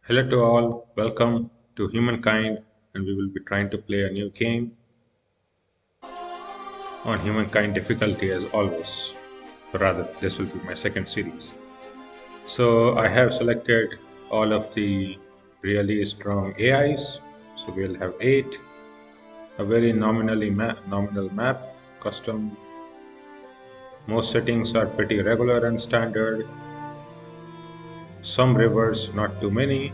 Hello to all, welcome to Humankind, and we will be trying to play a new game on Humankind difficulty as always. Or rather, this will be my second series. So I have selected all of the really strong AIs. So we'll have 8, a very nominal map, custom. Most settings are pretty regular and standard. Some rivers, not too many,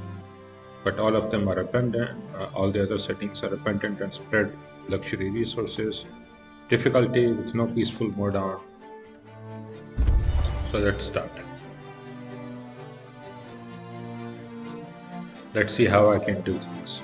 but all of them are abundant. All the other settings are abundant and spread luxury resources. Difficulty with no peaceful mode on. So let's start. Let's see how I can do things.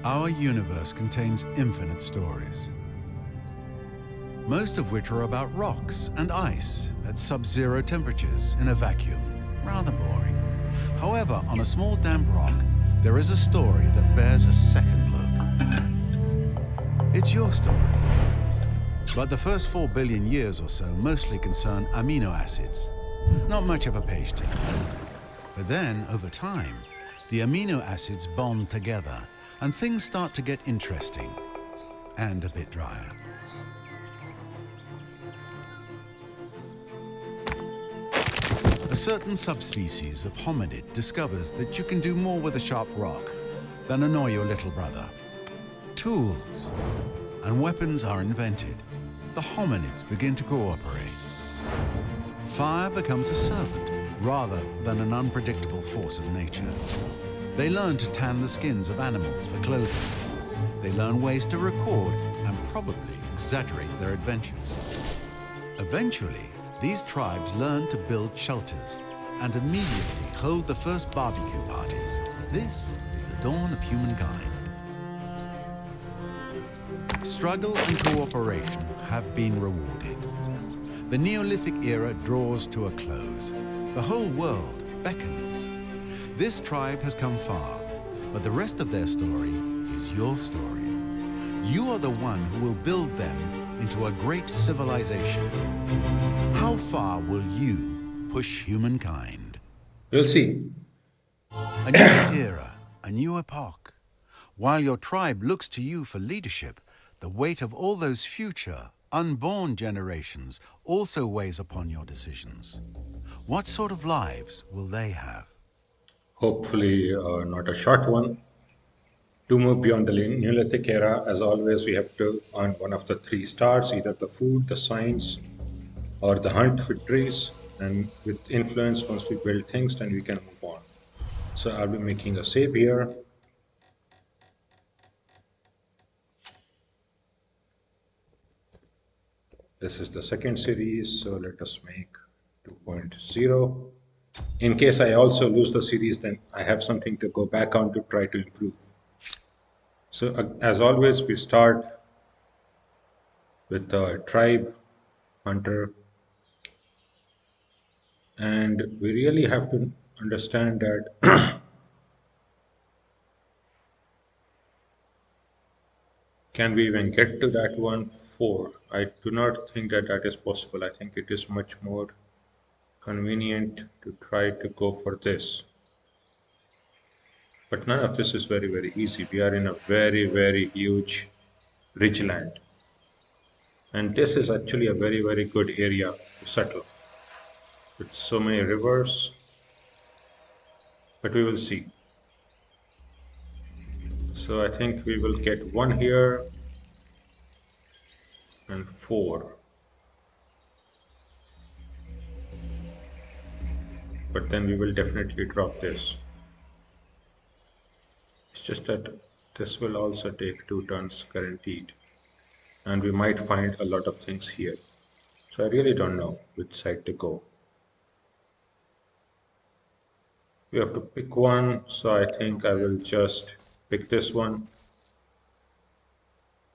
Our universe contains infinite stories, most of which are about rocks and ice at sub-zero temperatures in a vacuum. Rather boring. However, on a small damp rock, there is a story that bears a second look. It's your story. But the first 4 billion years or so mostly concern amino acids. Not much of a page turner. But then, over time, the amino acids bond together and things start to get interesting and a bit drier. A certain subspecies of hominid discovers that you can do more with a sharp rock than annoy your little brother. Tools and weapons are invented. The hominids begin to cooperate. Fire becomes a servant rather than an unpredictable force of nature. They learn to tan the skins of animals for clothing. They learn ways to record and probably exaggerate their adventures. Eventually, these tribes learn to build shelters and immediately hold the first barbecue parties. This is the dawn of humankind. Struggle and cooperation have been rewarded. The Neolithic era draws to a close. The whole world beckons. This tribe has come far, but the rest of their story is your story. You are the one who will build them into a great civilization. How far will you push humankind? We'll see. A new era, a new epoch. While your tribe looks to you for leadership, the weight of all those future, unborn generations also weighs upon your decisions. What sort of lives will they have? Hopefully, not a short one. To move beyond the Neolithic era, as always, we have to earn one of the 3 stars, either the food, the science, or the hunt with trees. And with influence, once we build things, then we can move on. So I'll be making a save here. This is the second series, so let us make 2.0. In case I also lose the series, then I have something to go back on to try to improve. So as always, we start with the tribe hunter, and we really have to understand that can we even get to that one? 4. I do not think that that is possible. I think it is much more convenient to try to go for this. But none of this is very easy. We are in a very huge ridgeland. And this is actually a very good area to settle with so many rivers. But we will see. So I think we will get 1 here and 4. But then we will definitely drop this. It's just that this will also take 2 turns guaranteed. And we might find a lot of things here. So I really don't know which side to go. We have to pick one, so I think I will just pick this one.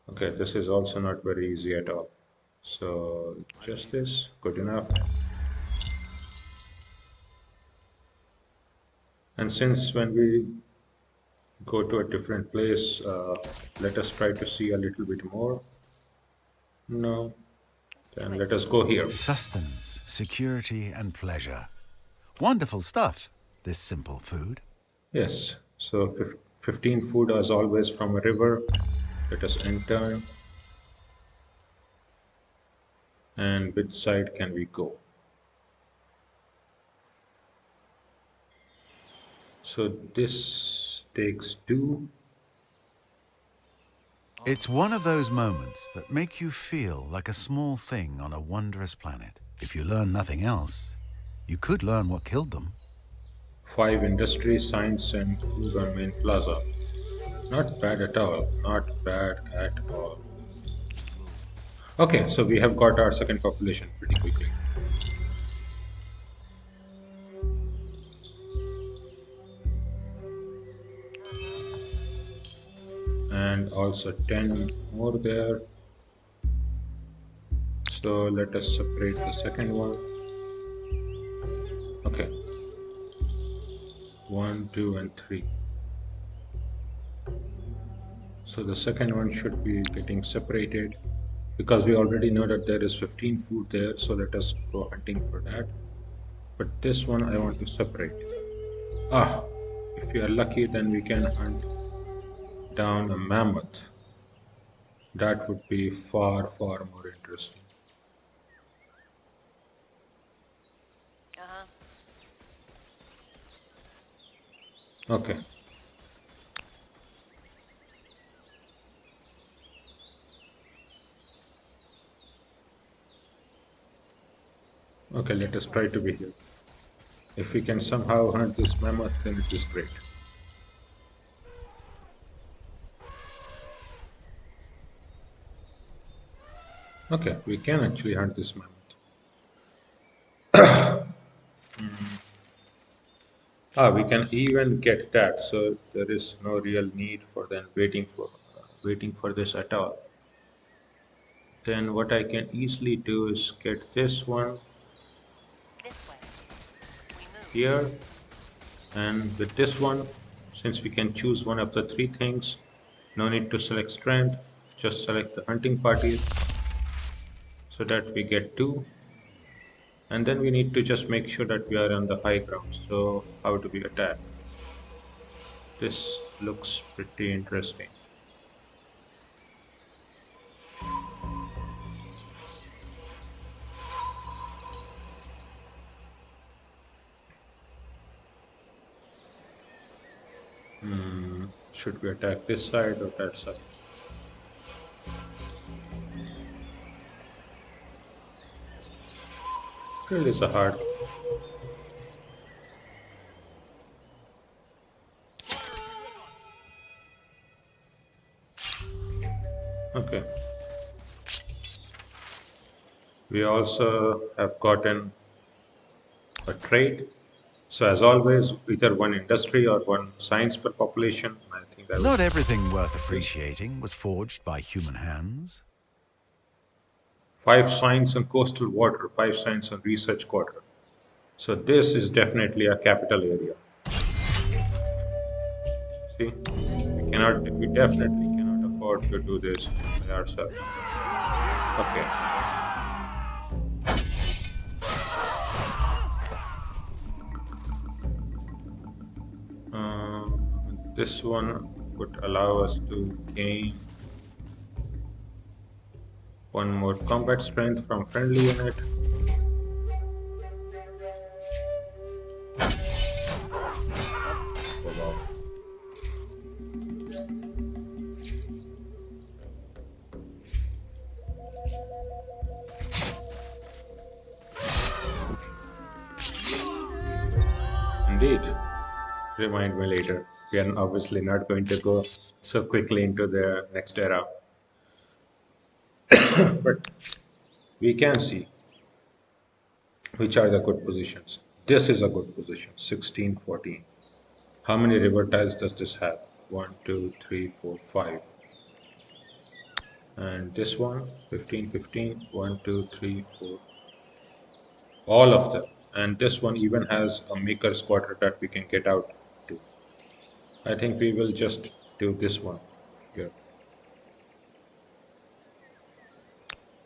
Okay, this is also not very easy at all. So just this, good enough. And since when we go to a different place, let us try to see a little bit more. No, then let us go here. Sustenance, security, and pleasure. Wonderful stuff, this simple food. Yes, so 15 food as always from a river. Let us enter. And which side can we go? So this takes two. It's one of those moments that make you feel like a small thing on a wondrous planet. If you learn nothing else, you could learn what killed them. Five industry, science, and food on main plaza. Not bad at all. Not bad at all. Okay, so we have got our second population pretty quickly. And also 10 more there. So let us separate the second one. Okay, one, two, and three. So the second one should be getting separated because we already know that there is 15 food there. So let us go hunting for that. But this one I want to separate. Ah, if we are lucky, then we can hunt down a mammoth. That would be far, far more interesting. Uh-huh. Okay, okay, let us try to be here. If we can somehow hunt this mammoth, then it is great. Okay, we can actually hunt this mammoth. Ah, we can even get that, so there is no real need for then waiting for this at all. Then what I can easily do is get this one This way. We move. here, and with this one, since we can choose one of the three things, no need to select strength, just select the hunting party so that we get two. And then we need to just make sure that we are on the high ground. So how do we attack? This looks pretty interesting. Should we attack this side or that side? Really is a hard. Okay. We also have gotten a trait. So as always, either one industry or one science per population. I think that would Not be everything worth this. appreciating was forged by human hands. Five science on coastal water, five science on research quarter. So this is definitely a capital area. See, we definitely cannot afford to do this by ourselves. Okay, this one would allow us to gain one more combat strength from friendly unit. Oh wow. Indeed. Remind me later. We are obviously not going to go so quickly into the next era, but we can see which are the good positions. This is a good position, 16, 14. How many river tiles does this have? One, two, three, four, five. And this one, 15, 15, 1, 2, 3, 4, all of them. And this one even has a maker's quarter that we can get out to. I think we will just do this one here.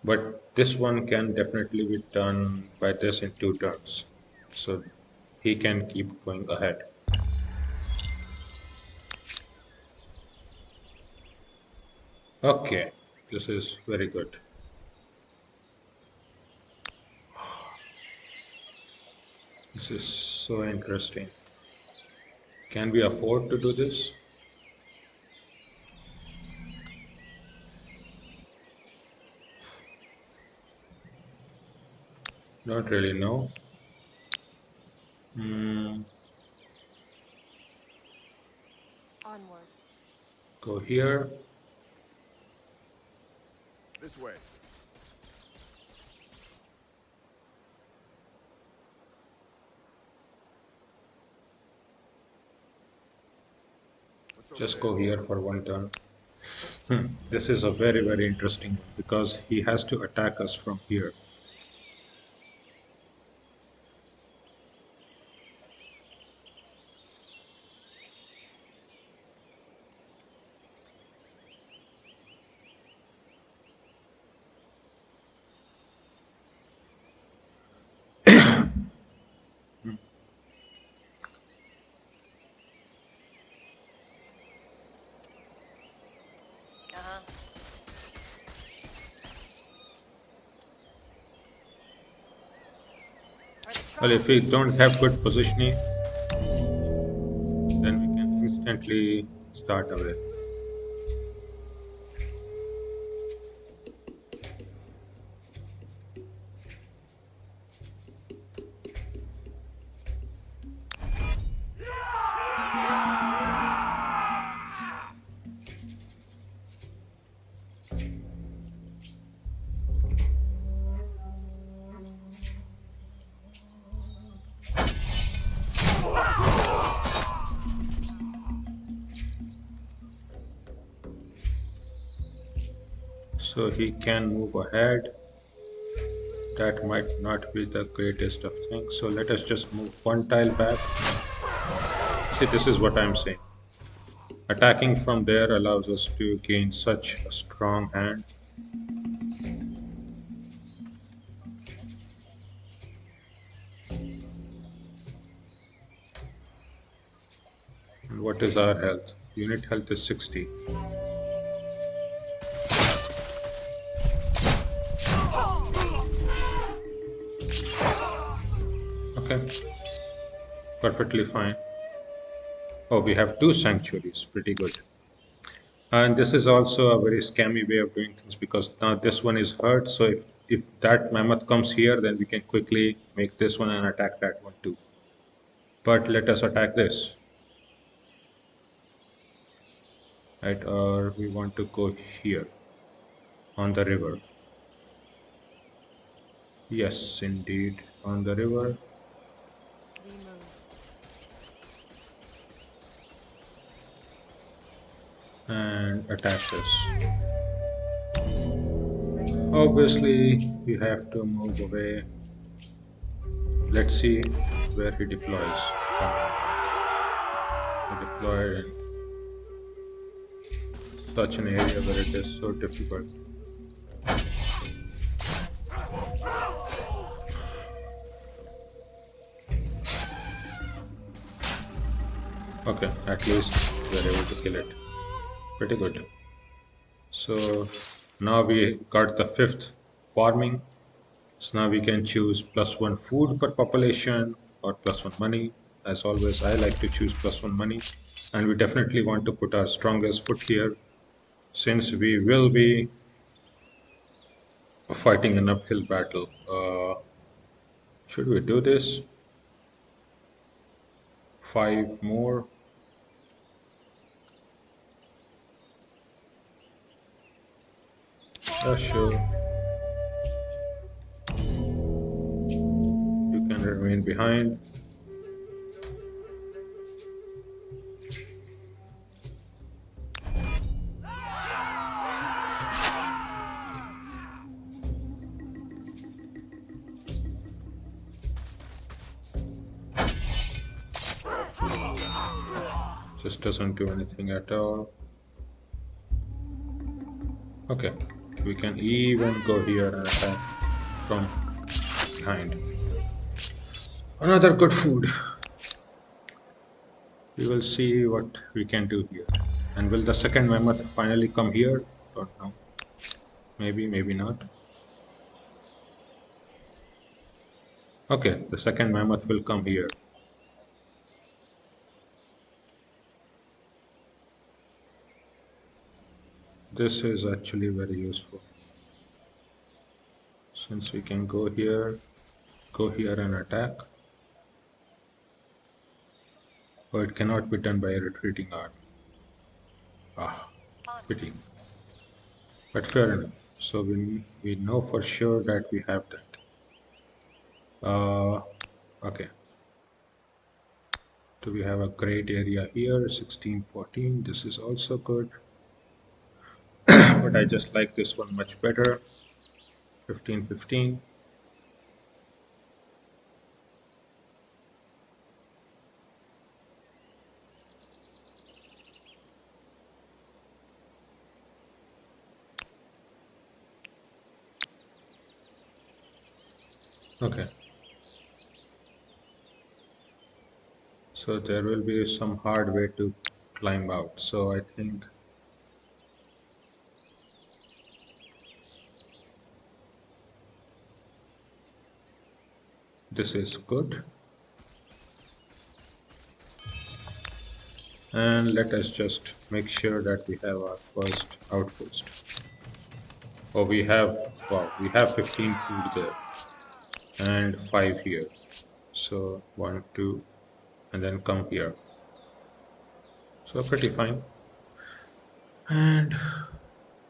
But this one can definitely be done by this in 2 turns. So he can keep going ahead. Okay, this is very good. This is so interesting. Can we afford to do this? Not really, no. Hmm, Onwards. go here. This way. What's over Just there? go here for 1 turn. This is a very, very interesting one because he has to attack us from here. Uh-huh. For the Well, if tribe. we don't have good positioning, then we can instantly start away. So he can move ahead. That might not be the greatest of things. So let us just move 1 tile back. See, this is what I'm saying. Attacking from there allows us to gain such a strong hand. And what is our health? Unit health is 60. Okay, perfectly fine. Oh, we have 2 sanctuaries. Pretty good. And this is also a very scammy way of doing things because now this one is hurt. So if that mammoth comes here, then we can quickly make this one and attack that one too. But let us attack this, right? Or we want to go here on the river. Yes, indeed, on the river We move. and attack this. Obviously, we have to move away. Let's see where he deploys. He deployed in such an area where it is so difficult. Okay, at least we're able to kill it. Pretty good. So now we got the fifth farming. So now we can choose +1 food per population or +1 money. As always, I like to choose +1 money. And we definitely want to put our strongest foot here since we will be fighting an uphill battle. Should we do this? 5 more. Sure. You can remain behind. This doesn't do anything at all. Okay, we can even go here and attack from behind. Another good food. We will see what we can do here. And will the second mammoth finally come here? Don't know. Maybe, maybe not. Okay, the second mammoth will come here. This is actually very useful. Since we can go here and attack. But it cannot be done by a retreating army. Ah, pity. But fair enough. So we know for sure that we have that. Okay. So we have a great area here, 1614. This is also good. But I just like this one much better. 1515. Okay. So there will be some hard way to climb out. So I think this is good. And let us just make sure that we have our first outpost. Oh, we have 15 food there and 5 here. So 1, 2, and then come here. So pretty fine. And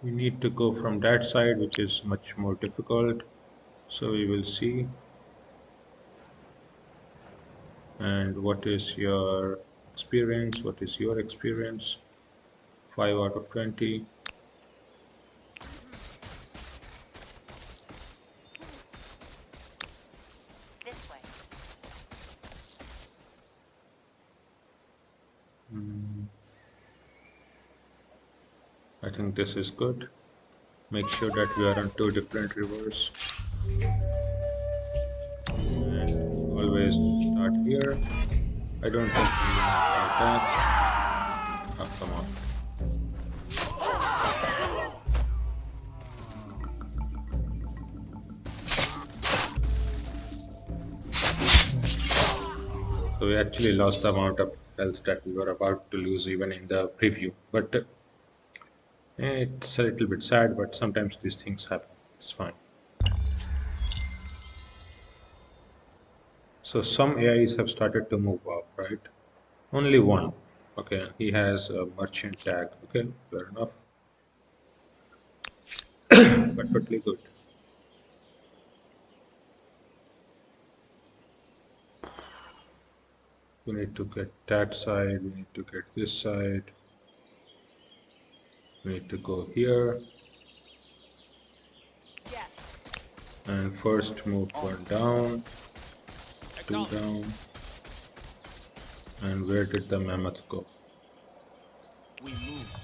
we need to go from that side, which is much more difficult. So we will see. And what is your experience? What is your experience? 5 out of 20. This way. I think this is good. Make sure that we are on 2 different rivers. And always start here. I don't think we need to attack. Oh, come on. So we actually lost the amount of health that we were about to lose even in the preview. But it's a little bit sad, but sometimes these things happen. It's fine. So some AIs have started to move up, right? Only one. Okay, he has a merchant tag. Okay, fair enough. But totally good. We need to get that side, we need to get this side. We need to go here. Yes. And first move one down, two down. And where did the mammoth go? We move.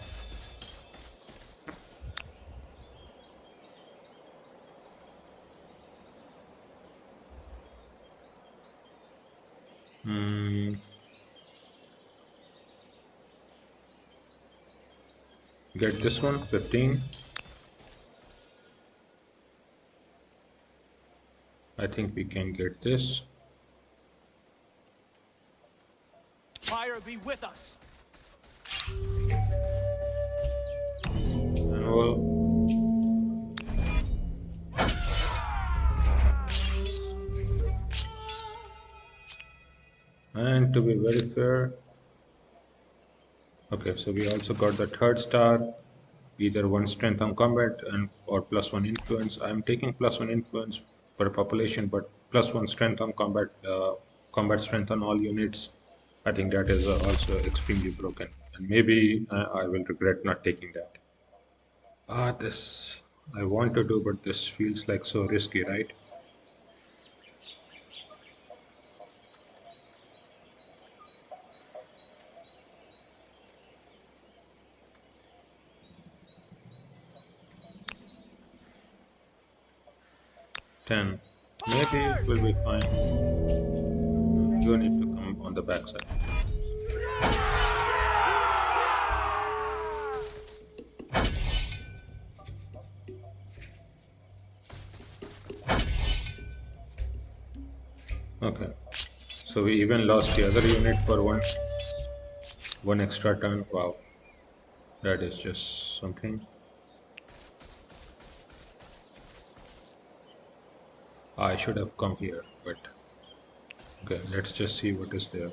Hmm. Get this one, 15. I think we can get this. Fire be with us. And we'll and to be very fair, okay, so we also got the third star, either 1 strength on combat and or +1 influence. I'm taking +1 influence per population, but +1 strength on combat, combat strength on all units. I think that is also extremely broken, and maybe I will regret not taking that. This I want to do, but this feels like so risky, right? 10. Maybe it will be fine. You need to come on the backside. Okay. So we even lost the other unit for one extra turn. Wow. That is just something. I should have come here, but okay, let's just see what is there.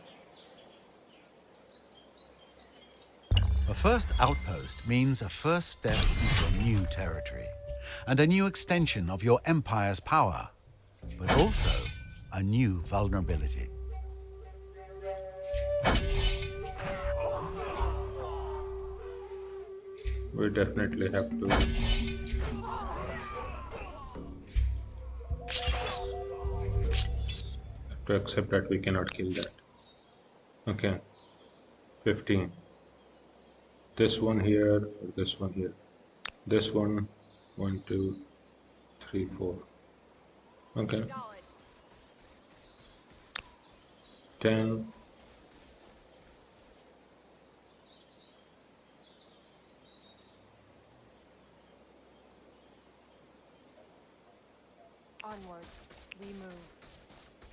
A first outpost means a first step into a new territory and a new extension of your empire's power, but also a new vulnerability. We definitely have to accept that we cannot kill that. Okay, 15. This one here or this one here. This one, 1, 2, 3, 4. Okay, Acknowledged. 10. Onwards. We move.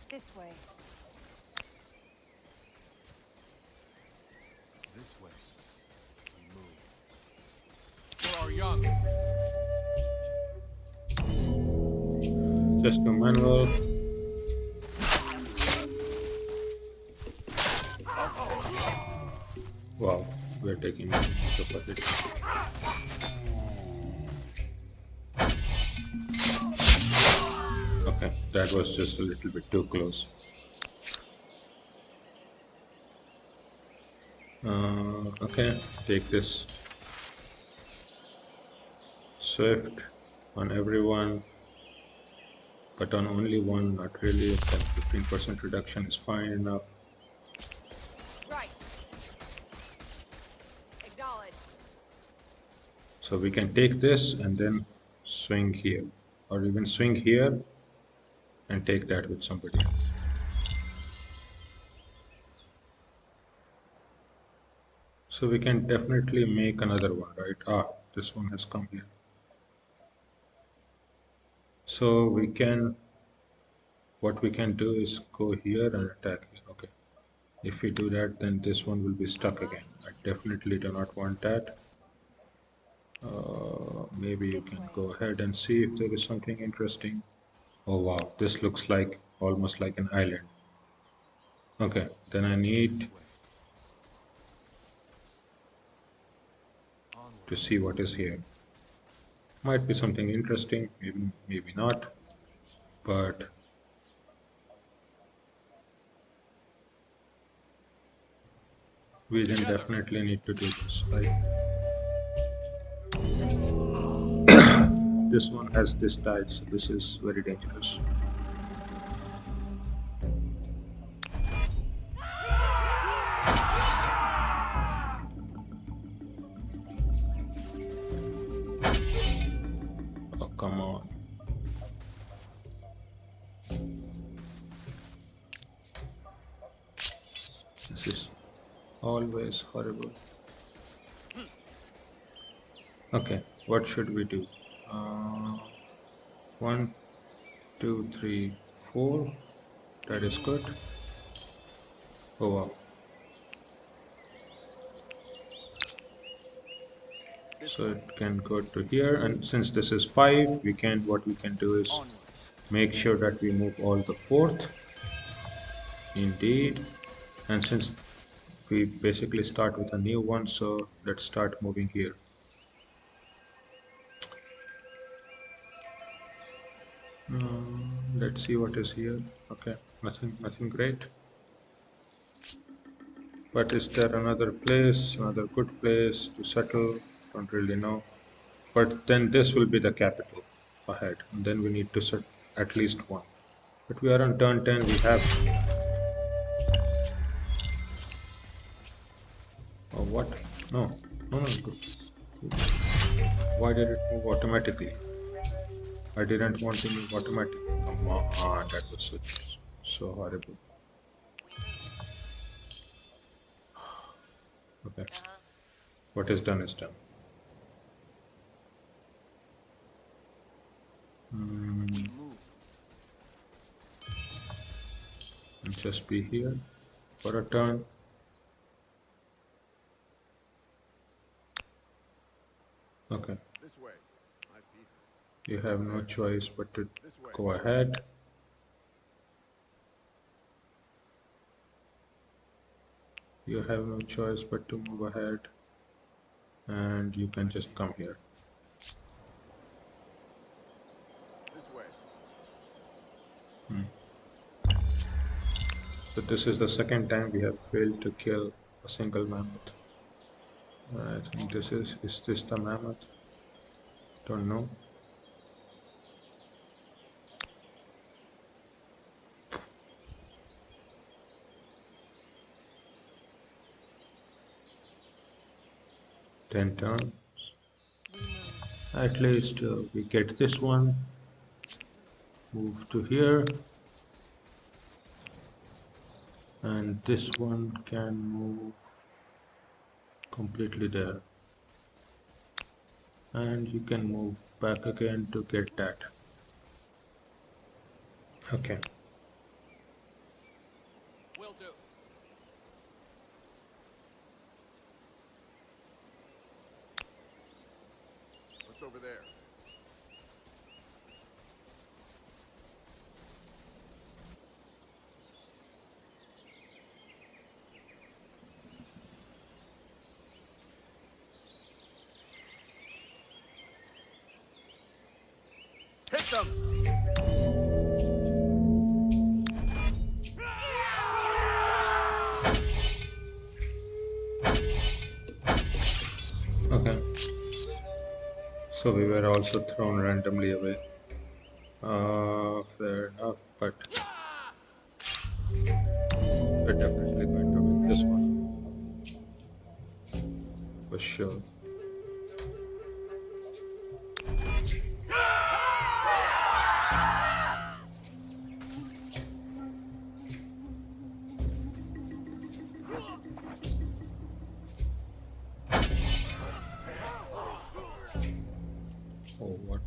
This way. This way. We move. For our young. Just a manual. Wow, we're taking the budget. Okay, that was just a little bit too close. Okay, take this. Swift on everyone, but on only one, not really. 10-15% reduction is fine enough. Right. Acknowledged. So we can take this and then swing here, or even swing here and take that with somebody else. So we can definitely make another one, right? Ah, this one has come here. So what we can do is go here and attack here. Okay. If we do that, then this one will be stuck again. I definitely do not want that. Maybe you This can way. go ahead and see if there is something interesting. Oh wow, this looks like almost like an island. Okay, then I need to see what is here. Might be something interesting, maybe not, but we then Together. definitely need to do this, right? This one has this tide, so this is very dangerous. Oh, come on. This is always horrible. Okay, what should we do? 1, 2, 3, 4. That is good. Oh wow. This So way. it can go to here, and since this is 5, what we can do is Onwards. make sure that we move all the fourth. Indeed. And since we basically start with a new one, so let's start moving here. Let's see what is here. Okay, nothing great. But is there another place, another good place to settle? Don't really know. But then this will be the capital ahead, and then we need to set at least one. But we are on turn 10, we have. Oh, what? No, no, no. Why did it move automatically? I didn't want to move automatic. Come on, that was so horrible. Okay, what is done is done. We Mm, move. and just be here for a turn. Okay, This way. My feet you have no choice but to hurt. This way. go ahead. You have no choice but to move ahead, and you can just come here. This way. So this is the second time we have failed to kill a single mammoth. I think is this the mammoth? Don't know. Ten turns. We move. At least we get this one. Move to here, and this one can move completely there, and you can move back again to get that. Okay. Will do. What's over there? Hit them! Okay. So we were also thrown randomly away. Fair enough, but we're definitely going to win this one for sure. Oh, what?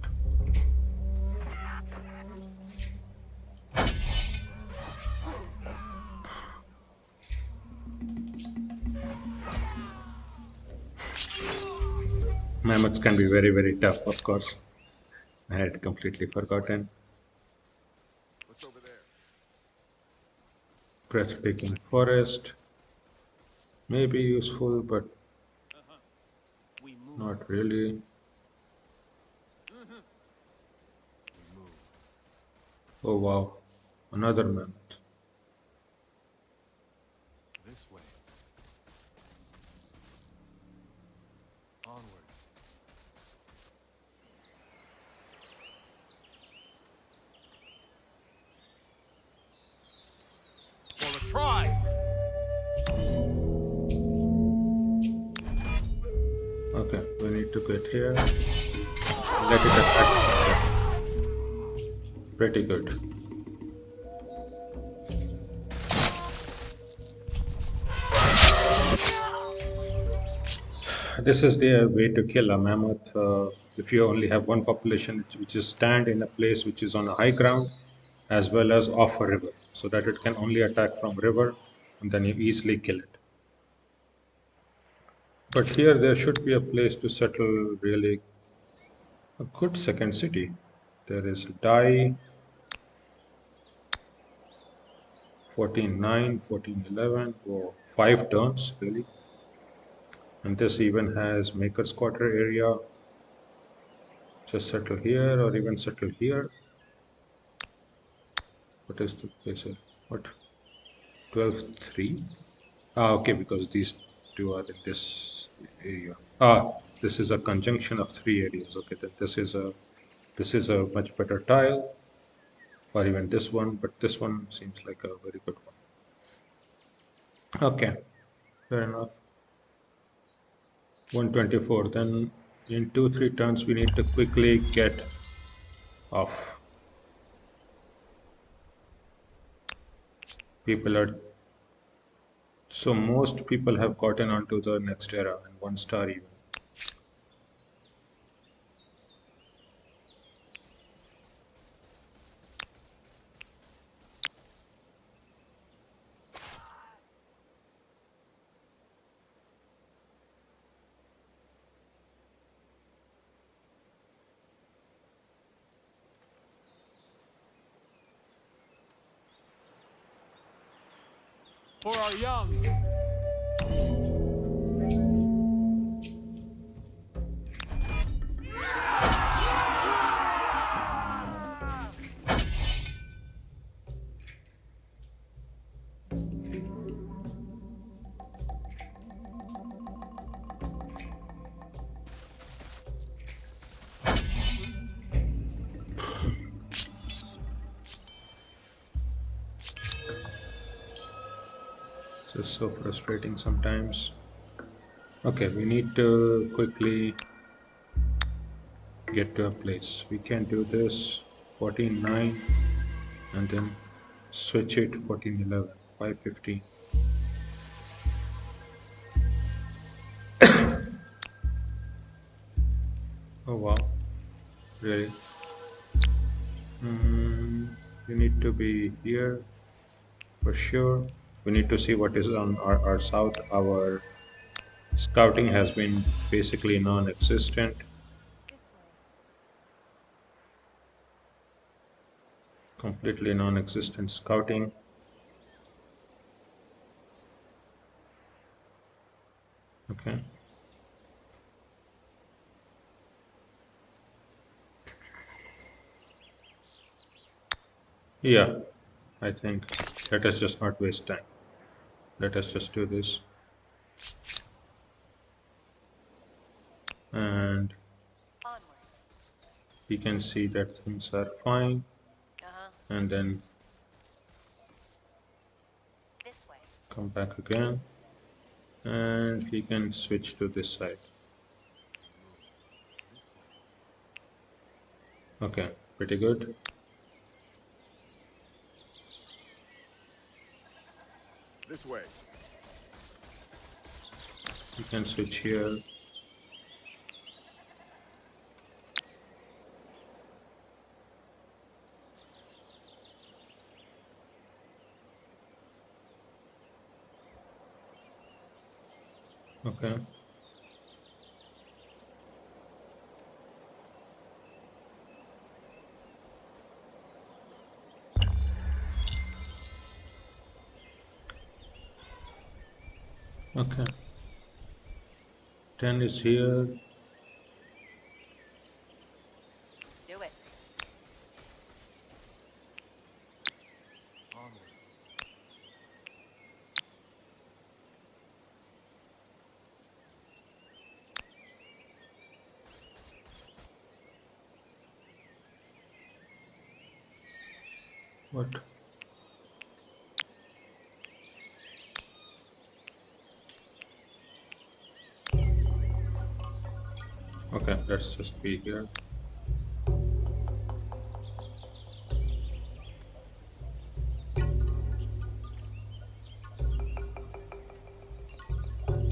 Mammoths can be very, very tough, of course. I had completely forgotten. What's over there? Breathtaking forest may be useful, but We move. not really. We move. Oh wow, another mammoth. This way. Onward. For the tribe! Okay, we need to get here. Let it attack from there. Pretty good. This is the way to kill a mammoth. If you only have one population, which is stand in a place which is on a high ground, as well as off a river, so that it can only attack from river, and then you easily kill it. But here there should be a place to settle really a good second city. There is Die, 14-9, 14-11, or 5 turns really. And this even has Maker's Quarter area. Just settle here or even settle here. What is the place here? What? 12-3? Ah, okay, because these two are in this area. Ah, this is a conjunction of 3 areas. Okay, then this is a much better tile, or even this one, but this one seems like a very good one. Okay, fair enough. 124. Then in 2-3 turns we need to quickly get of people are. So most people have gotten onto the next era and 1 star even. For our young. It's just so frustrating sometimes. Okay, we need to quickly get to a place. We can do this 14.9 and then switch it 14.11, 5.15. Oh wow, really? We need to be here for sure. We need to see what is on our south. Our scouting has been basically non existent, This way. completely non existent scouting. Okay. Yeah, I think let us just not waste time. Let us just do this. And Onward. we can see that things are fine. Uh-huh. And then This way. come back again. And he can switch to this side. Okay, pretty good. This way. You can switch here. Okay. Okay. 10 is here. Do it. Onward. What? Okay, let's just be here.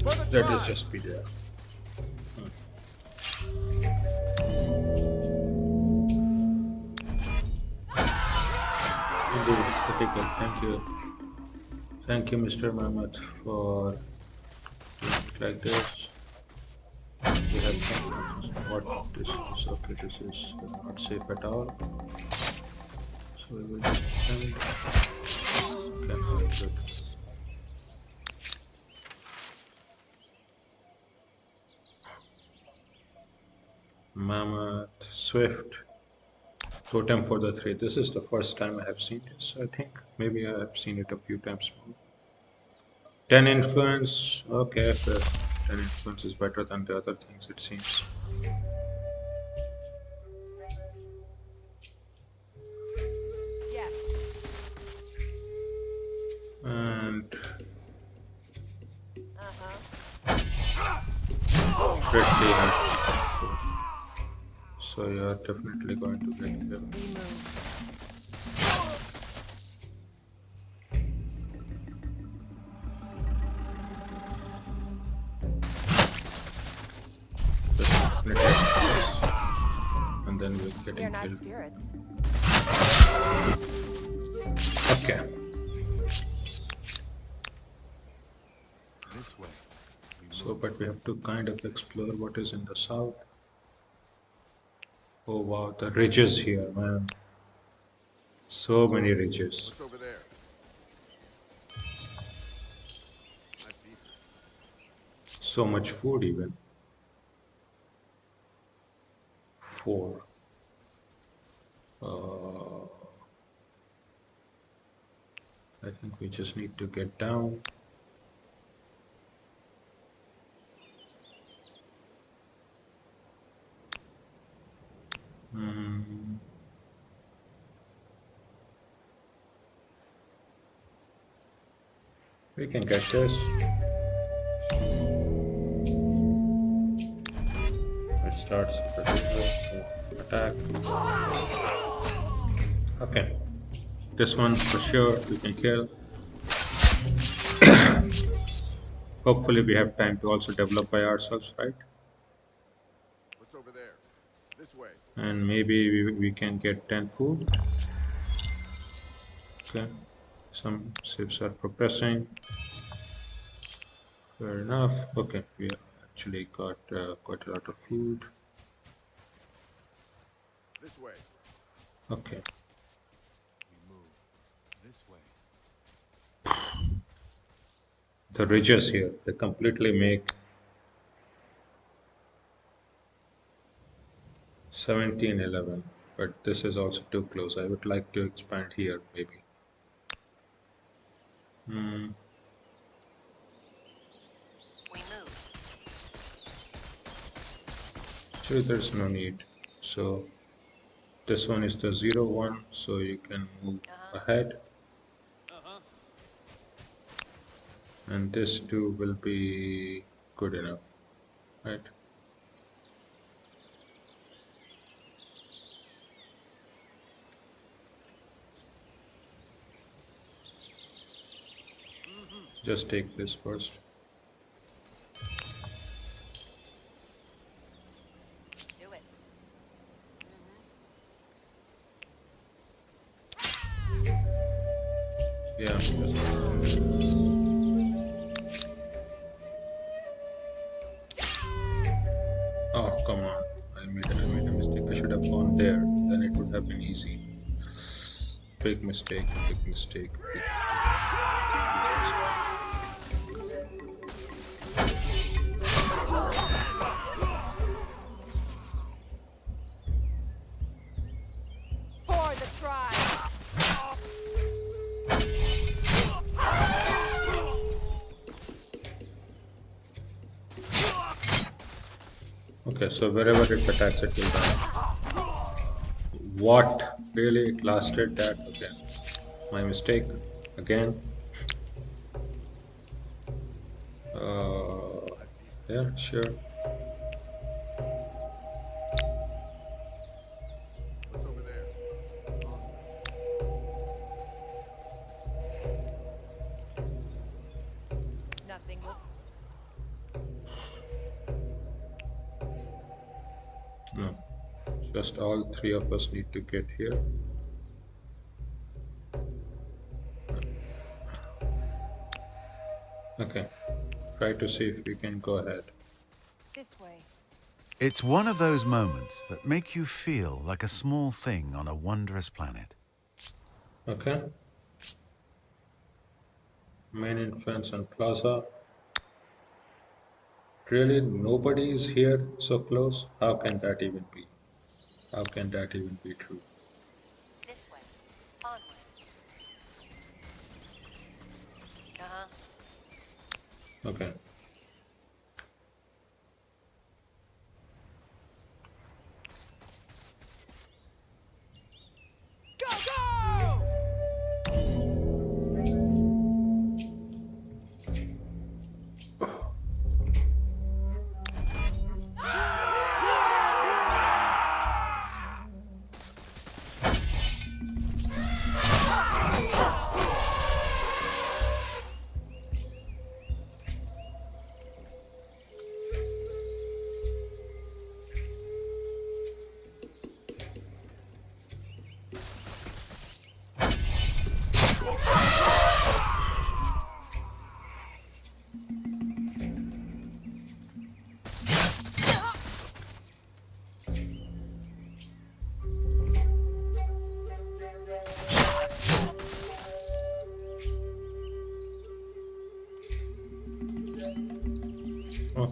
For the Let us tribe. just be there. Indeed, pretty good. Thank you. Thank you, Mr. Mammoth, for doing it like this. We have confidence in what this is. Okay, this is not safe at all. So we will just defend. Okay, now it's good. Mammoth, Swift, Totem for the 3. This is the first time I have seen this, I think. Maybe I have seen it a few times more. 10 influence. Okay, fair. 10 influence is better than the other things, it seems. Yes. And Uh-huh. Fredly has. So So you're definitely going to get killed. We move. Just definitely this, and then we're We are getting not killed. spirits. Okay. This way. We So, move. but we have to kind of explore what is in the south. Oh wow, the ridges here, man. So many ridges. What's over there? I see. So much food even. 4. Uh, I think we just need to get down. Hmm. We can get this. It starts the attack. Okay. This one for sure we can kill. Hopefully we have time to also develop by ourselves, right? What's over there? This way. And maybe we can get 10 food. Okay. Some ships are progressing. Fair enough. Okay, we actually got quite a lot of food. This way. Okay. We move. This way. The ridges here, they completely make 1711, but this is also too close. I would like to expand here, maybe. Hmm. We move. Actually, there's no need. So this one is the 0, 1, so you can move ahead. And this too will be good enough, right? Just take this first. Do it. Yeah. Oh, come on. I made a mistake. I should have gone there. Then it would have been easy. Big mistake, big mistake. Big... For the tribe. Okay, so wherever it attacks, it will die. What? Really? It lasted that? Okay. My mistake. Again. Yeah, sure. What's over there? Nothing will. No. Just all 3 of us need to get here. Okay. Try to see if we can go ahead. This way. It's one of those moments that make you feel like a small thing on a wondrous planet. Okay. Main entrance and plaza. Really, nobody is here so close? How can that even be? How can that even be true? This way. Onward. Uh-huh. Okay. Go, go!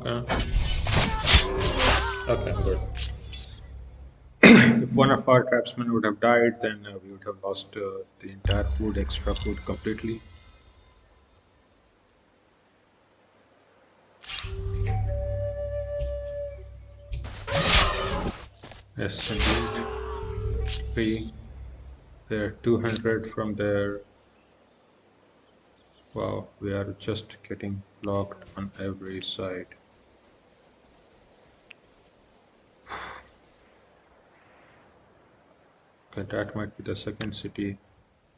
Okay. Okay, good. If one of our trapsmen would have died, then we would have lost the entire food, extra food completely. Yes, indeed. Three. They're 200 from there. Wow, we are just getting blocked on every side. Okay, that might be the second city,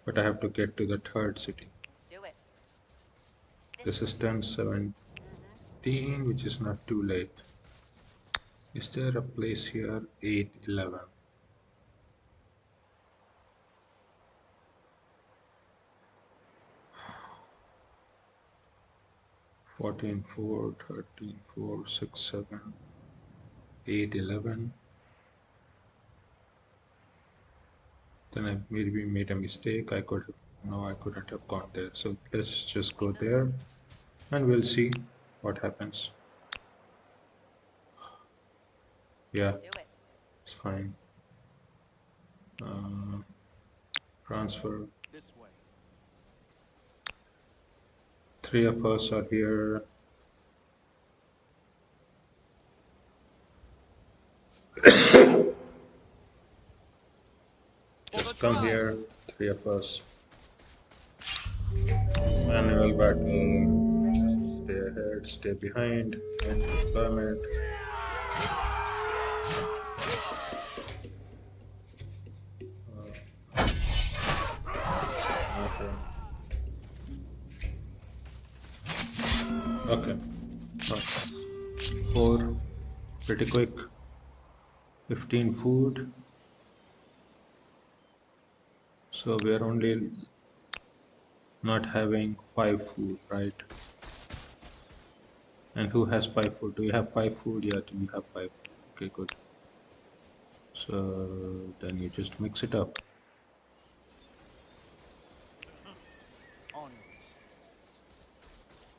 but I have to get to the third city. Do it. This This is way. 1017, which is not too late. Is there a place here? 811. 14, 4, 13, 4, 6, 7, 8, 11. Then I maybe made a mistake. I could have, no, I couldn't have gone there. So let's just We go move. there and we'll see what happens. Yeah, Do it. it's fine. Uh, transfer. This way. Three of us are here. For the Just come tribe. here. Three of us. Manual battle. Just stay ahead, stay behind. End deployment. Okay. Okay. Okay. Four. Pretty quick. 15 food. So we are only not having 5 food, right? And who has 5 food? Do you have 5 food? Yeah, do you have 5 food? Okay, good. So then you just mix it up. Onwards.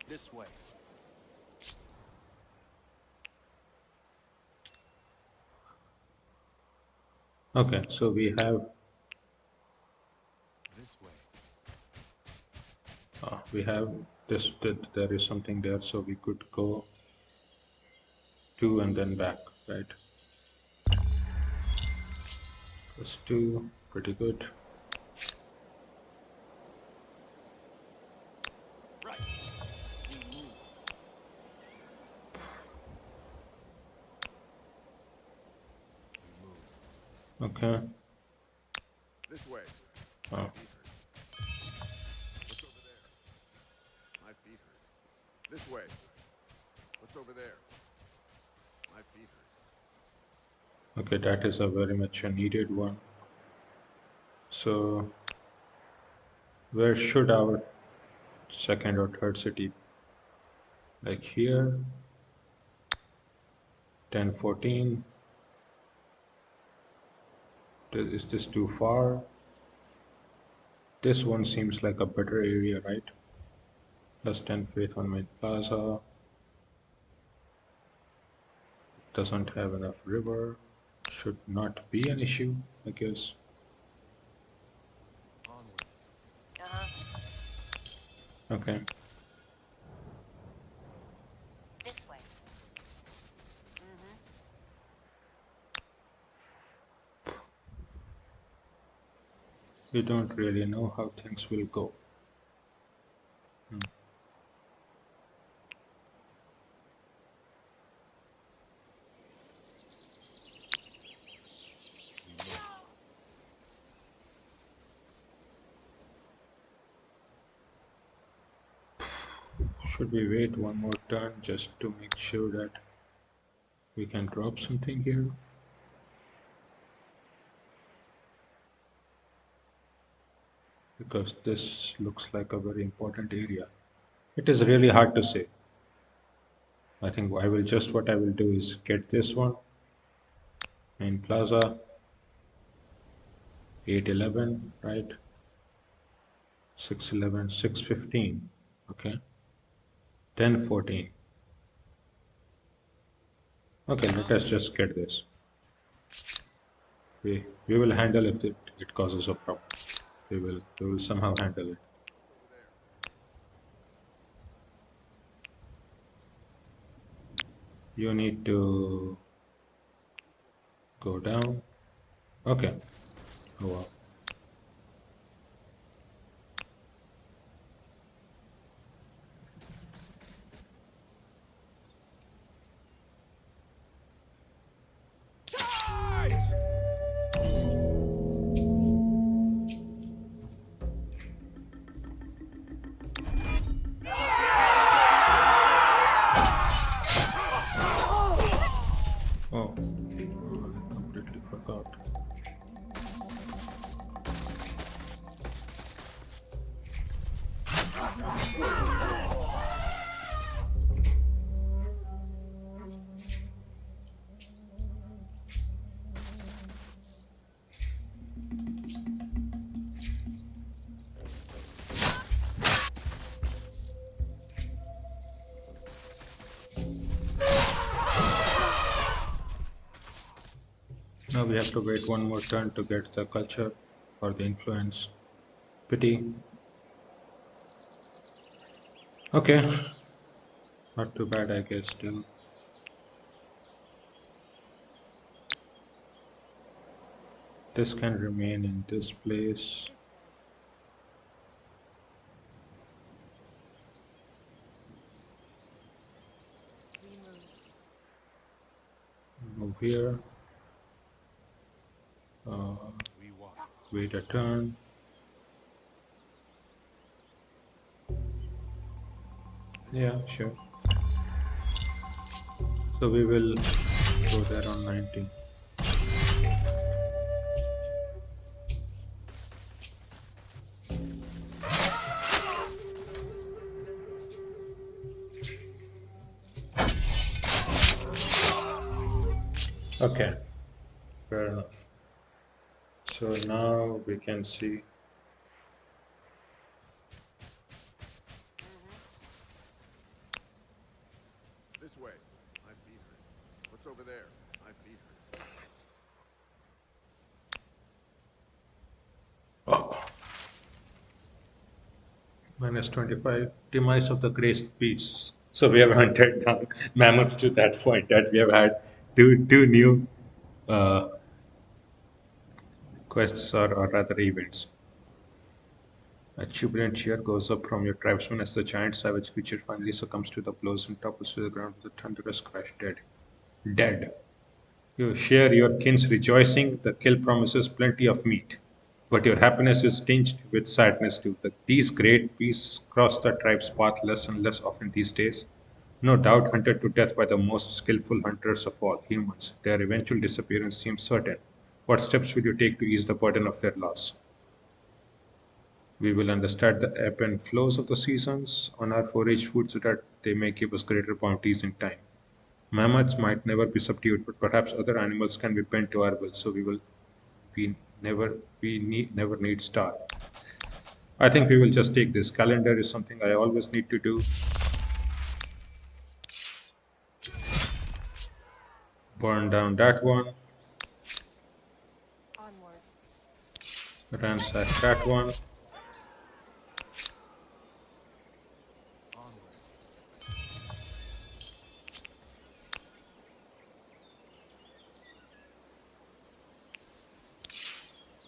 This way. Okay, so This way. we have this. There is something there, so we could go two and then back, right? Plus two, pretty good. Right. We move. We move. Okay. This way. Oh, What's over there? My feet hurt. This way. What's over there? My feet hurt. okay, that is a very much a needed one. So where should our second or third city be? Like here, 10, 14. Is this too far? This one seems like a better area, right? Plus 10 faith on my plaza. Doesn't have enough river. Should not be an issue, I guess. Onwards. Okay. This way. We don't really know how things will go. Should we wait one more turn just to make sure that we can drop something here? Because this looks like a very important area. It is really hard to say. I think what I will do is get this one, main plaza, 811, right? 611, 615, okay? 1014. Okay, let us just get this. We will handle if it causes a problem. We will somehow handle it. Over there. You need to go down. Okay. Oh, wow. Oh, I completely forgot. Now we have to wait one more turn to get the culture or the influence. Pity. Okay, not too bad, I guess. Still, this can remain in this place. We move. Move here. Uh, We walk. wait a turn. Yeah, sure. So we will go there on 19. Okay, fair enough. So now we can see. This way. My feet hurt. What's over there? My feet hurt. Oh, minus 25. Demise of the graced beasts. So we have hunted down mammoths to that point that we have had two new uh, quests or rather events. A jubilant cheer goes up from your tribesmen as the giant savage creature finally succumbs to the blows and topples to the ground with a thunderous crash, dead. Dead. You share your kin's rejoicing. The kill promises plenty of meat, but your happiness is tinged with sadness too. These great beasts cross the tribe's path less and less often these days. No doubt hunted to death by the most skillful hunters of all, humans. Their eventual disappearance seems certain. What steps will you take to ease the burden of their loss? We will understand the ebb and flows of the seasons on our forage food so that they may give us greater bounties in time. Mammoths might never be subdued, but perhaps other animals can be bent to our will, so we never need starve. I think we will just take this. Calendar is something I always need to do. Burn down that one, Onwards. ransack that one, Onward.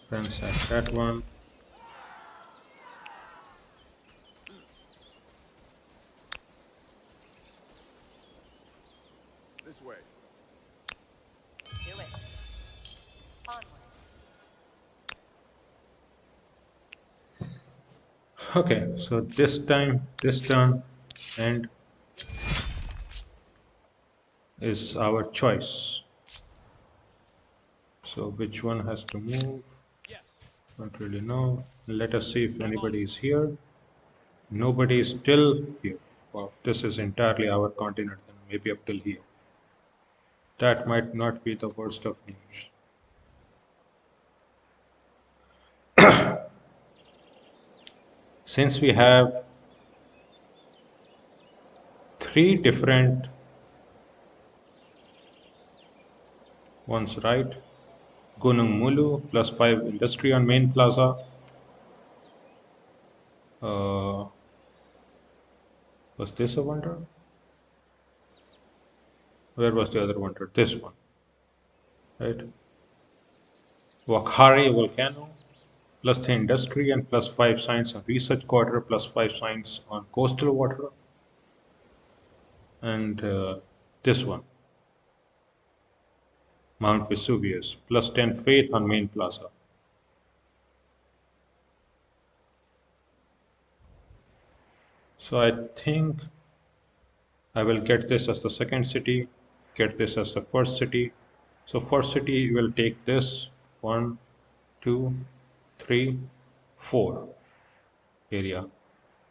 ransack that one. This way. Do it. Onward. Okay, so this time, this turn, and is our choice. So which one has to move? Yes. Don't really know. Let us see if anybody is here. Nobody is still here. Wow, this is entirely our continent, then maybe up till here. That might not be the worst of news. Since we have three different One's right. Gunung Mulu +5 industry on main plaza. Uh, was this a wonder? Where was the other wonder? This one, right? Wakhari volcano +3 industry and +5 science and research quarter +5 science on coastal water. And this one, Mount Vesuvius +10 faith on main plaza. So I think I will get this as the second city, get this as the first city. So first city will take this one, two, three, four area.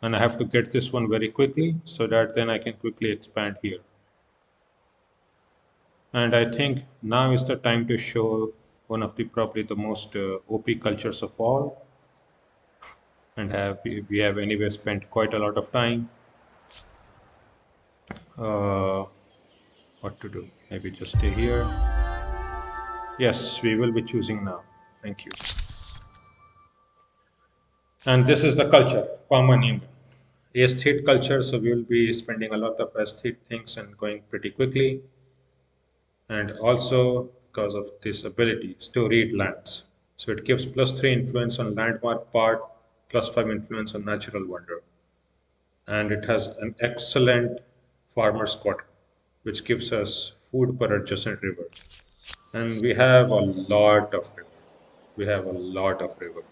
And I have to get this one very quickly so that then I can quickly expand here. And I think now is the time to show one of the probably the most OP cultures of all. And we have anyway spent quite a lot of time. Uh, what to do? Maybe just stay here. Yes, we will be choosing now. Thank you. And this is the culture, common human. Aesthete culture, so we will be spending a lot of aesthete things and going pretty quickly. And also because of this ability to read lands. So it gives +3 influence on landmark part, +5 influence on natural wonder. And it has an excellent farmer's quarter, which gives us food per adjacent river. And we have a lot of river. We have a lot of river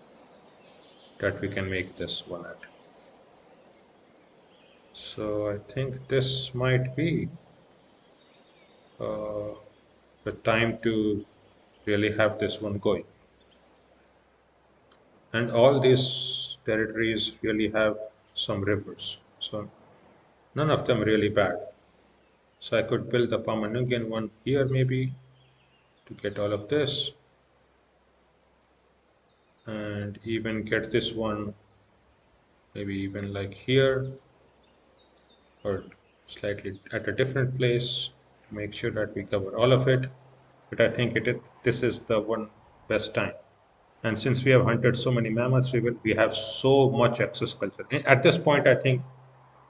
that we can make this one at. So I think this might be uh, the time to really have this one going. And all these territories really have some rivers. So none of them really bad. So I could build the Pamanugan one here maybe to get all of this. And even get this one maybe even like here or slightly at a different place to make sure that we cover all of it. But I think this is the one best time. And since we have hunted so many mammoths, we have so much excess culture. At this point, I think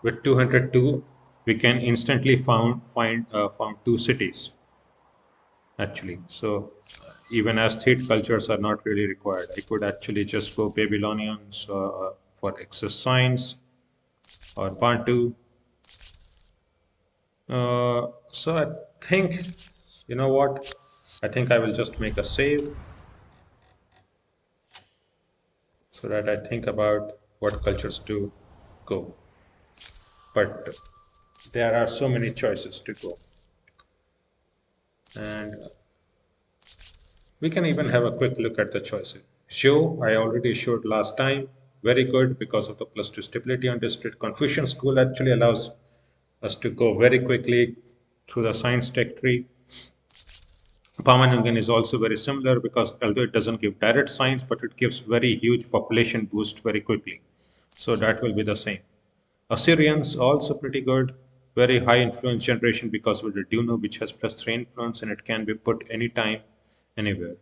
with 202, we can instantly found two cities actually. So even as state cultures are not really required. I could actually just go Babylonians for excess science or Bantu. So I think, you know what? I think I will just make a save so that I think about what cultures to go. But there are so many choices to go. And we can even have a quick look at the choices. Show, I already showed last time, very good because of the +2 stability on district. Confucian school actually allows us to go very quickly through the science tech tree. Pamanungan is also very similar because although it doesn't give direct science, but it gives very huge population boost very quickly. So that will be the same. Assyrians also pretty good, very high influence generation because of the Duno, which has +3 influence and it can be put anytime, anywhere.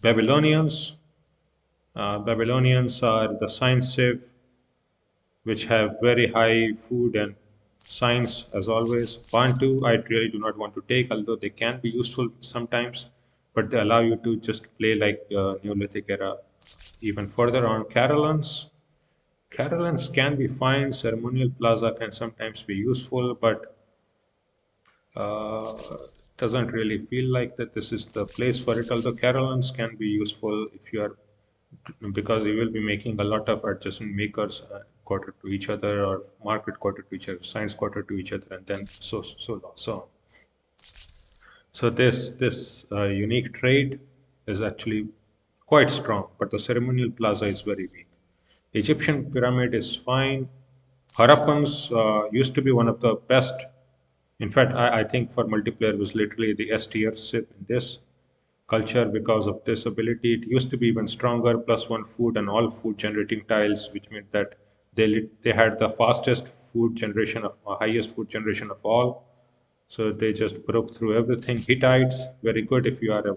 Babylonians, Babylonians are the science sieve, which have very high food and science as always. Bantu, I really do not want to take, although they can be useful sometimes, but they allow you to just play like Neolithic era. Even further on, Carolans can be fine. Ceremonial plaza can sometimes be useful, but uh, doesn't really feel like that this is the place for it. Although Carolans can be useful if you are because you will be making a lot of adjacent makers quarter to each other or market quarter to each other, science quarter to each other, and then so on. So this unique trait is actually quite strong, but the ceremonial plaza is very weak. Egyptian pyramid is fine. Harappans used to be one of the best. In fact, I think for multiplayer was literally the S tier SIP in this culture because of this ability. It used to be even stronger, +1 food and all food generating tiles, which meant that they had the fastest food generation of highest food generation of all. So they just broke through everything. Hittites, very good if you are a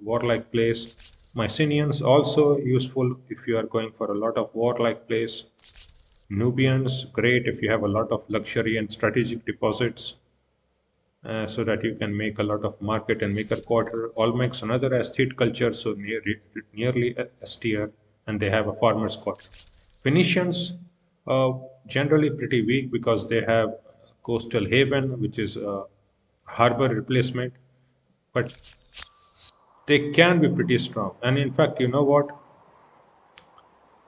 warlike place. Mycenaeans, also useful if you are going for a lot of warlike place. Nubians, great if you have a lot of luxury and strategic deposits, so that you can make a lot of market and make a quarter. Olmecs, another estate culture, so nearly austere, and they have a farmer's quarter. Phoenicians, generally pretty weak because they have coastal haven, which is a harbor replacement, but they can be pretty strong. And in fact, you know what?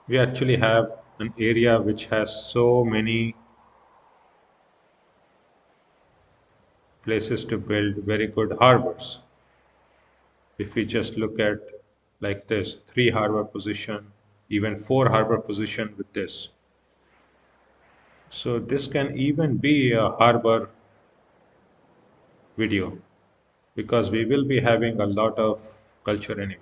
We actually have an area which has so many places to build very good harbors. If we just look at like this, 3 harbor position, even 4 harbor position with this. So this can even be a harbor video because we will be having a lot of culture anyway.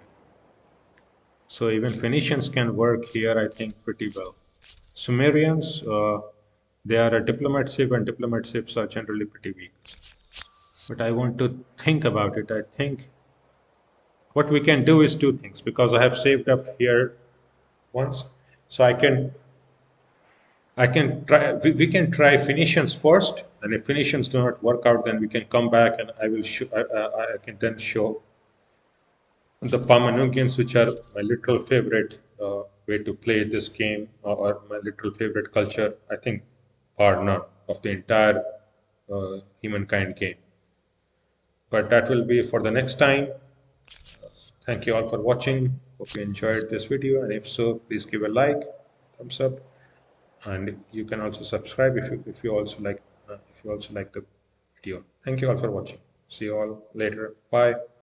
So even Phoenicians can work here, I think, pretty well. Sumerians, they are a diplomat ship, and diplomat ships are generally pretty weak. But I want to think about it. I think what we can do is 2 things because I have saved up here once, so I can try. We can try Phoenicians first, and if Phoenicians do not work out, then we can come back, and I will show. I can then show the Pamanungians, which are my literal favorite way to play this game, or my literal favorite culture. I think bar none of the entire humankind game. But that will be for the next time. Thank you all for watching. Hope you enjoyed this video, and if so, please give a like, thumbs up, and you can also subscribe if you also like the video. Thank you all for watching. See you all later. Bye.